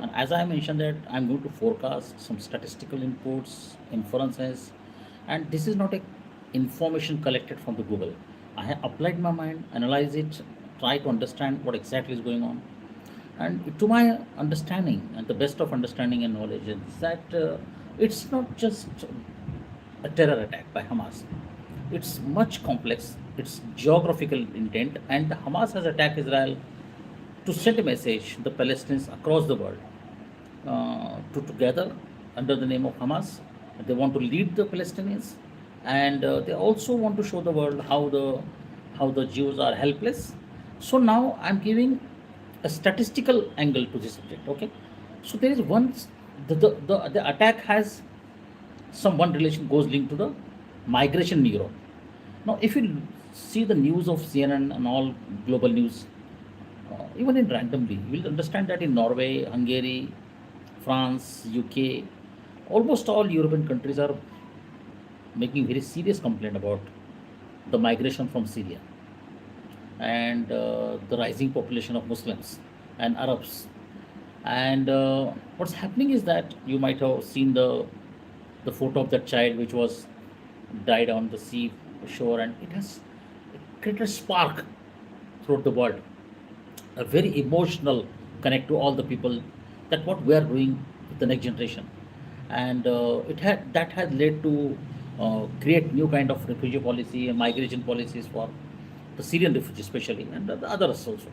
And as I mentioned that I'm going to forecast some statistical inputs, inferences, and this is not a information collected from the Google. I have applied my mind, analyze it, try to understand what exactly is going on. And to my understanding, and the best of understanding and knowledge, is that it's not just a terror attack by Hamas. It's much complex. It's geographical intent, and Hamas has attacked Israel to send a message to the Palestinians across the world to together under the name of Hamas. They want to lead the Palestinians, and they also want to show the world how the Jews are helpless. So now I'm giving a statistical angle to this subject. Okay, so there is one the attack has some one relation goes linked to the migration in Europe. Now, if you see the news of CNN and all global news, even in randomly, you will understand that in Norway, Hungary, France, UK, almost all European countries are making very serious complaint about the migration from Syria and the rising population of Muslims and Arabs. And what's happening is that you might have seen the photo of that child which was died on the sea shore, and it has created a spark throughout the world, a very emotional connect to all the people, that what we are doing with the next generation. And it had that has led to create new kind of refugee policy and migration policies for the Syrian refugees especially, and the others also.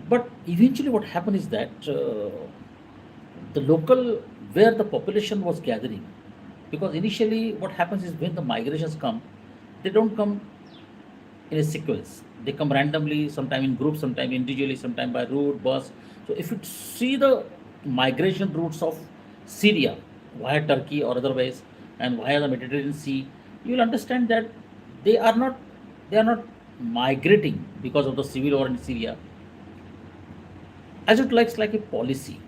But eventually what happened is that the local where the population was gathering, because initially what happens is when the migrations come, they don't come in a sequence. They come randomly, sometime in groups, sometime individually, sometime by route, bus. So if you see the migration routes of Syria via Turkey or otherwise and via the Mediterranean Sea, you will understand that they are not they are not migrating because of the civil war in Syria, as it likes like a policy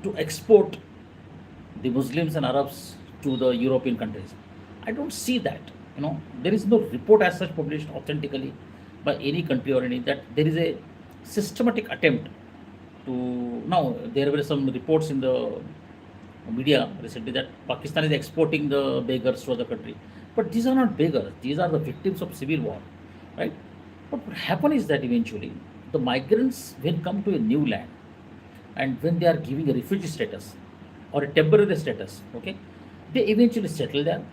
to export the Muslims and Arabs to the European countries. I don't see that. There is no report as such published authentically by any country or any that there is a systematic attempt to. Now there were some reports in the media recently that Pakistan is exporting the beggars to the country, but these are not beggars. These are the victims of civil war, right? But what happens is that eventually the migrants when come to a new land and when they are giving a refugee status or a temporary status, okay, they eventually settle there,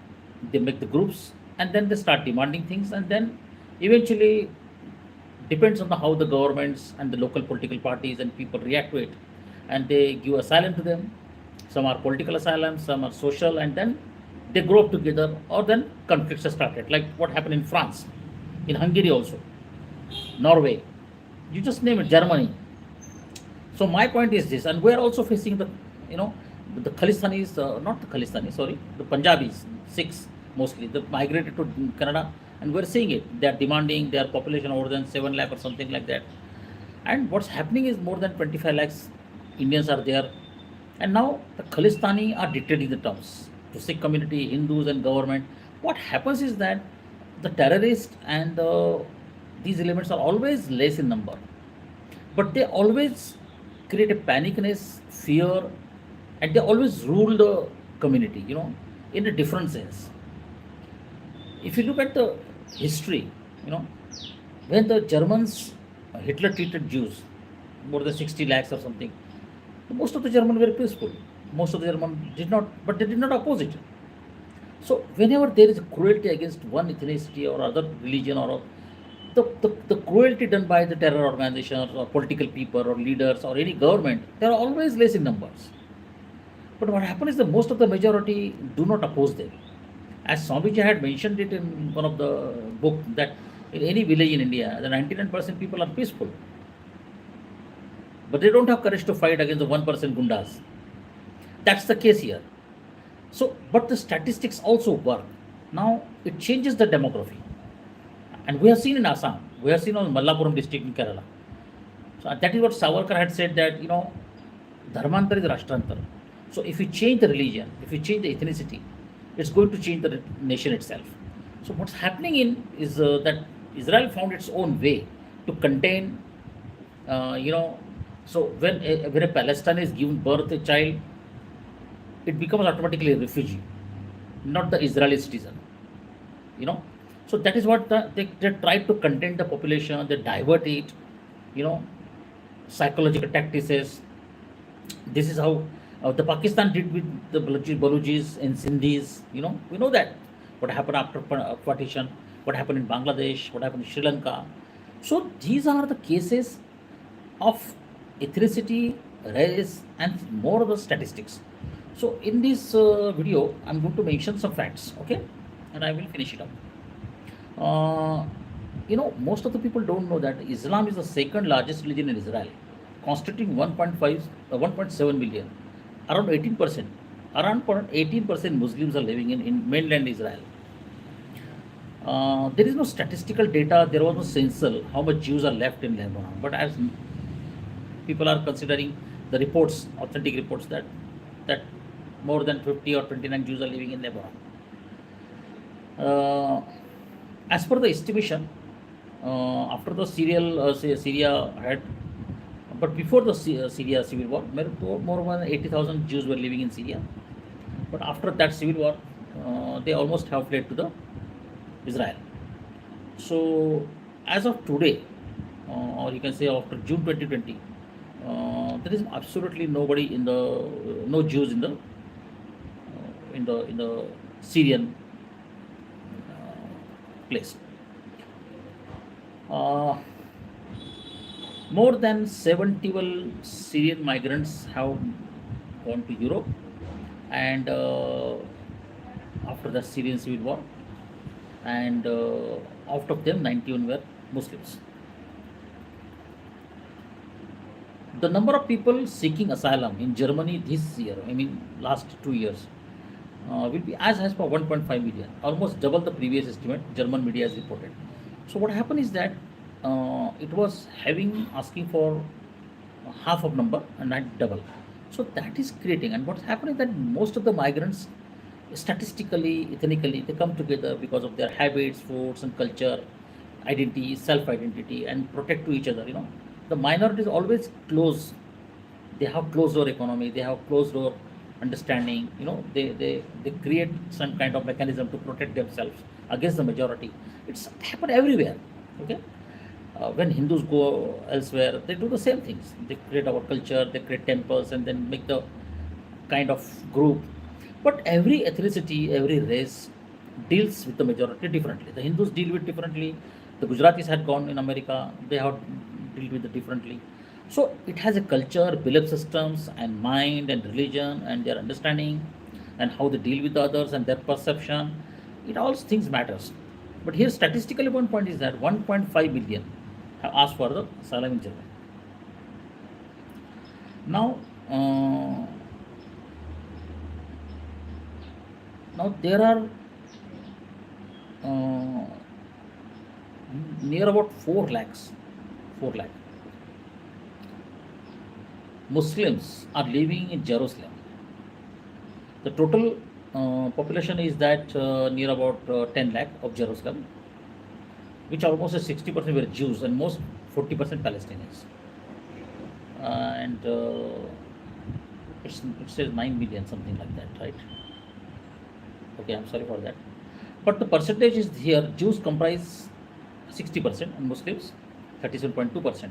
they make the groups, and then they start demanding things, and then eventually depends on how the governments and the local political parties and people react to it, and they give asylum to them. Some are political asylum, some are social, and then they grow up together, or then conflicts are started, like what happened in France, in Hungary also, Norway, you just name it, Germany. So my point is this, and we're also facing you know, the Khalistanis, not the Khalistanis, sorry, the Punjabis, Sikhs mostly, they migrated to Canada, and we're seeing it. They are demanding their population more than 7 lakh or something like that. And what's happening is more than 25 lakhs Indians are there. And now the Khalistani are dictating the terms to Sikh community, Hindus, and government. What happens is that the terrorists and these elements are always less in number, but they always create a panicness, fear, and they always rule the community, in a different sense. If you look at the history, you know, when the Germans, Hitler treated Jews, more than 60 lakhs or something, most of the Germans were peaceful. Most of the Germans did not, but they did not oppose it. So whenever there is a cruelty against one ethnicity or other religion, or the cruelty done by the terror organizations or political people or leaders or any government, they are always less in numbers. But what happens is that most of the majority do not oppose them. As Swamiji had mentioned it in one of the book, that in any village in India, the 99% people are peaceful, but they don't have courage to fight against the 1% gundas. That's the case here. So, but the statistics also work. Now it changes the demography, and we have seen in Assam, we have seen on Mallapuram district in Kerala. So that is what Savarkar had said, that dharmantar is rashtraantar. So if you change the religion, if you change the ethnicity, it's going to change the nation itself. So what's happening in is that Israel found its own way to contain, uh, you know, So when a Palestine is given birth a child, it becomes automatically a refugee, not the Israeli citizen. You know, so that is what they try to contain the population. They divert it. You know, psychological tactics. This is how the Pakistan did with the Balujis and Sindhis. You know, we know that what happened after partition, what happened in Bangladesh, what happened in Sri Lanka. So these are the cases of ethnicity, race, and more of the statistics. So in this video, I'm going to mention some facts, okay, and I will finish it up. Uh, most of the people don't know that Islam is the second largest religion in Israel, constituting 1.5, 1.7 million. Around 18%, around 18% Muslims are living in mainland Israel. There is no statistical data, there was no census how much Jews are left in Lebanon. But as people are considering the reports, authentic reports, that more than 50 or 29 Jews are living in Lebanon. Uh, as per the estimation, after the Syria had, but before the Syria civil war, more than 80,000 Jews were living in Syria. But after that civil war, they almost have fled to the Israel. So as of today, or you can say after June 2020, there is absolutely nobody in the no Jews in the Syrian place. Uh, More than 71 Syrian migrants have gone to Europe, and after the Syrian civil war, and out of them, 91 were Muslims. The number of people seeking asylum in Germany this year, I mean last 2 years, will be as high as for 1.5 million, almost double the previous estimate German media has reported. So what happened is that it was having asking for half of number and not double. So that is creating, and what's happening is that most of the migrants, statistically, ethnically, they come together because of their habits, foods, and culture, identity, self-identity, and protect to each other. The minorities always close. They have closed door economy. They have closed door understanding. They create some kind of mechanism to protect themselves against the majority. It's happened everywhere. Okay, when Hindus go elsewhere, they do the same things. They create our culture, they create temples, and then make the kind of group. But every ethnicity, every race deals with the majority differently. The Hindus deal with differently. The Gujaratis had gone in America, they have dealt with it differently. So it has a culture, belief systems, and mind, and religion, and their understanding, and how they deal with the others, and their perception. It all things matters. But here, statistically, one point is that 1.5 billion have asked for the asylum in Germany. Now, now there are uh, near about 4 lakhs, 4 lakh Muslims are living in Jerusalem. The total population is that near about 10 lakh of Jerusalem, which almost is 60% were Jews and most 40% Palestinians. And it says 9 million, something like that, right? Okay, I'm sorry for that. But the percentage is here Jews comprise 60% and Muslims 37.2%.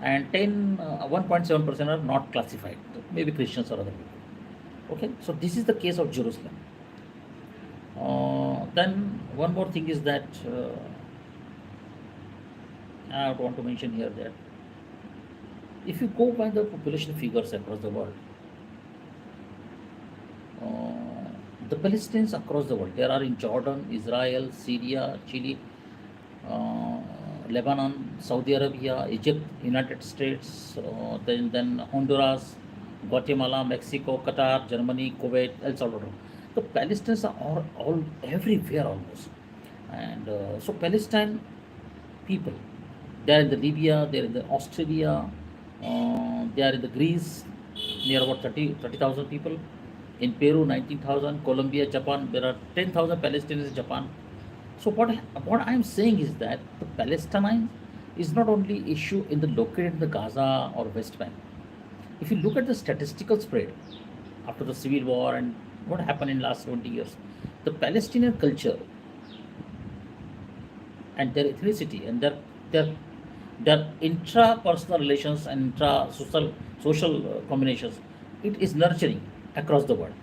And 1.7% are not classified, maybe Christians or other people. Okay, so this is the case of Jerusalem. Then one more thing is that I want to mention here that if you go by the population figures across the world, the Palestinians across the world, there are in Jordan, Israel, Syria, Chile, uh, Lebanon, Saudi Arabia, Egypt, United States, then Honduras, Guatemala, Mexico, Qatar, Germany, Kuwait, El Salvador. The Palestinians are all everywhere almost, and so Palestine people, they are in the Libya, they are in the Australia, they are in the Greece, near about 30,000 people. In Peru, 19,000. Colombia, Japan, there are 10,000 Palestinians in Japan. So what I am saying is that the Palestinians is not only issue in the located in the Gaza or West Bank. If you look at the statistical spread after the civil war and what happened in last 20 years, the Palestinian culture and their ethnicity and their intra-personal relations and intra-social combinations, it is nurturing across the world.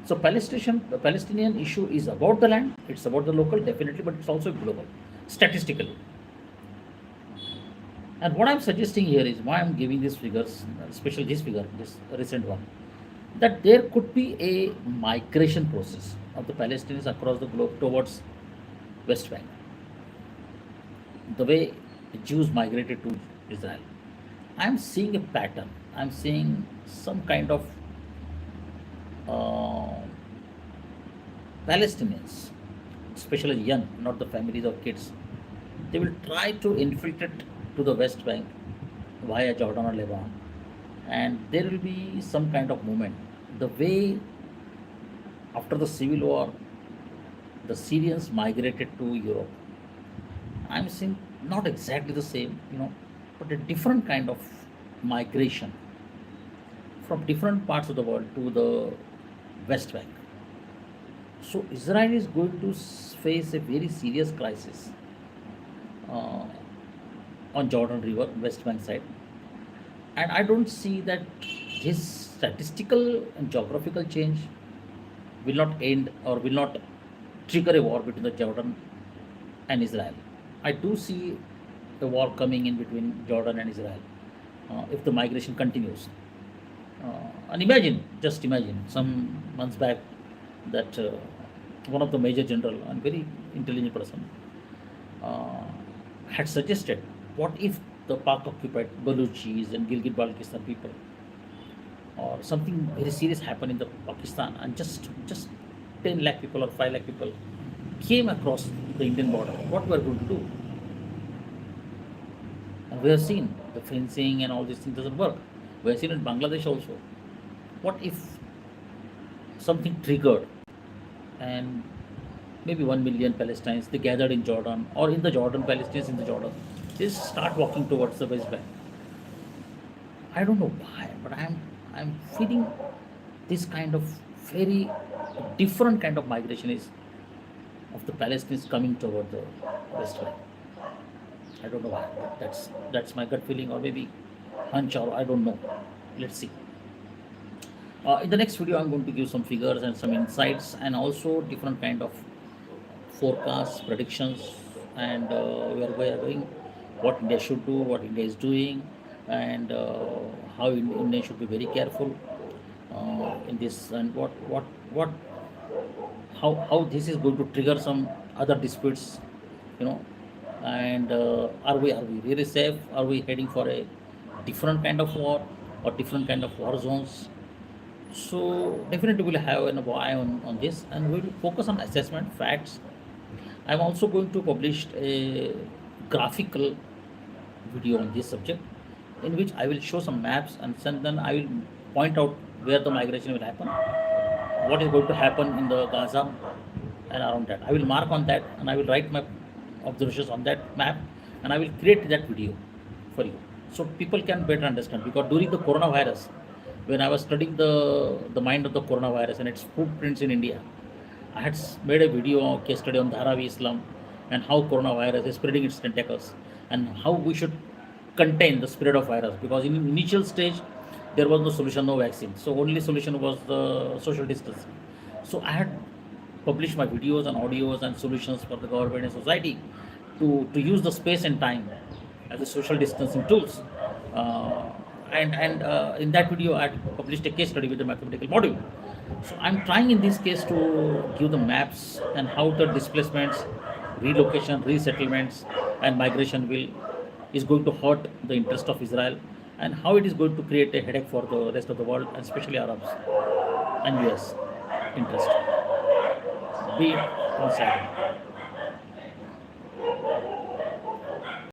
So the Palestinian issue is about the land, it's about the local, definitely, but it's also global, statistically. And what I'm suggesting here is why I'm giving these figures, especially this figure, this recent one, that there could be a migration process of the Palestinians across the globe towards West Bank, the way the Jews migrated to Israel. I'm seeing a pattern. I'm seeing some kind of uh, Palestinians, especially young, not the families or kids, they will try to infiltrate to the West Bank via Jordan or Lebanon, and there will be some kind of movement. The way after the civil war, the Syrians migrated to Europe. I'm seeing not exactly the same, but a different kind of migration from different parts of the world to the West Bank. So Israel is going to face a very serious crisis uh, on Jordan River, West Bank side, and I don't see that this statistical and geographical change will not end or will not trigger a war between the Jordan and Israel. I do see a war coming in between Jordan and Israel if the migration continues. And imagine, just imagine, some months back, that one of the major general and very intelligent person uh, had suggested, what if the Pak occupied Baluchis and Gilgit-Baltistan people, or something very serious happened in the Pakistan, and just 10 lakh people or 5 lakh people came across the Indian border, what we are going to do? And we have seen the fencing and all these things doesn't work. We have seen in Bangladesh also. What if something triggered and maybe 1 million Palestinians they gathered in Jordan, or in the Jordan, Palestinians in the Jordan, they start walking towards the West Bank. I don't know why, but I'm feeling this kind of very different kind of migration is of the Palestinians coming toward the West Bank. I don't know why. That's my gut feeling, or maybe hunch, or I don't know. Let's see. In the next video, I'm going to give some figures and some insights, and also different kind of forecasts, predictions, and we are going, what India should do, what India is doing, and how India should be very careful in this, and what how this is going to trigger some other disputes, you know, and are we really safe? Are we heading for a different kind of war or different kind of war zones? So definitely we'll have an eye on this, and we'll focus on assessment facts. I'm also going to publish a graphical video on this subject, in which I will show some maps, and then I will point out where the migration will happen, what is going to happen in the Gaza and around that. I will mark on that, and I will write my observations on that map, and I will create that video for you, so people can better understand. Because during the coronavirus, when I was studying the mind of the coronavirus and its footprints in India, I had made a video case study on Dharavi Islam and how coronavirus is spreading its tentacles, and how we should contain the spread of virus. Because in initial stage there was no solution, no vaccine, so only solution was the social distancing. So I had published my videos and audios and solutions for the government and society to use the space and time as a social distancing tools. Uh, and in that video, I had published a case study with the mathematical module. So I'm trying in this case to give the maps and how the displacements, relocation, resettlements, and migration will is going to hurt the interest of Israel, and how it is going to create a headache for the rest of the world, and especially Arabs and US interest. Be on side.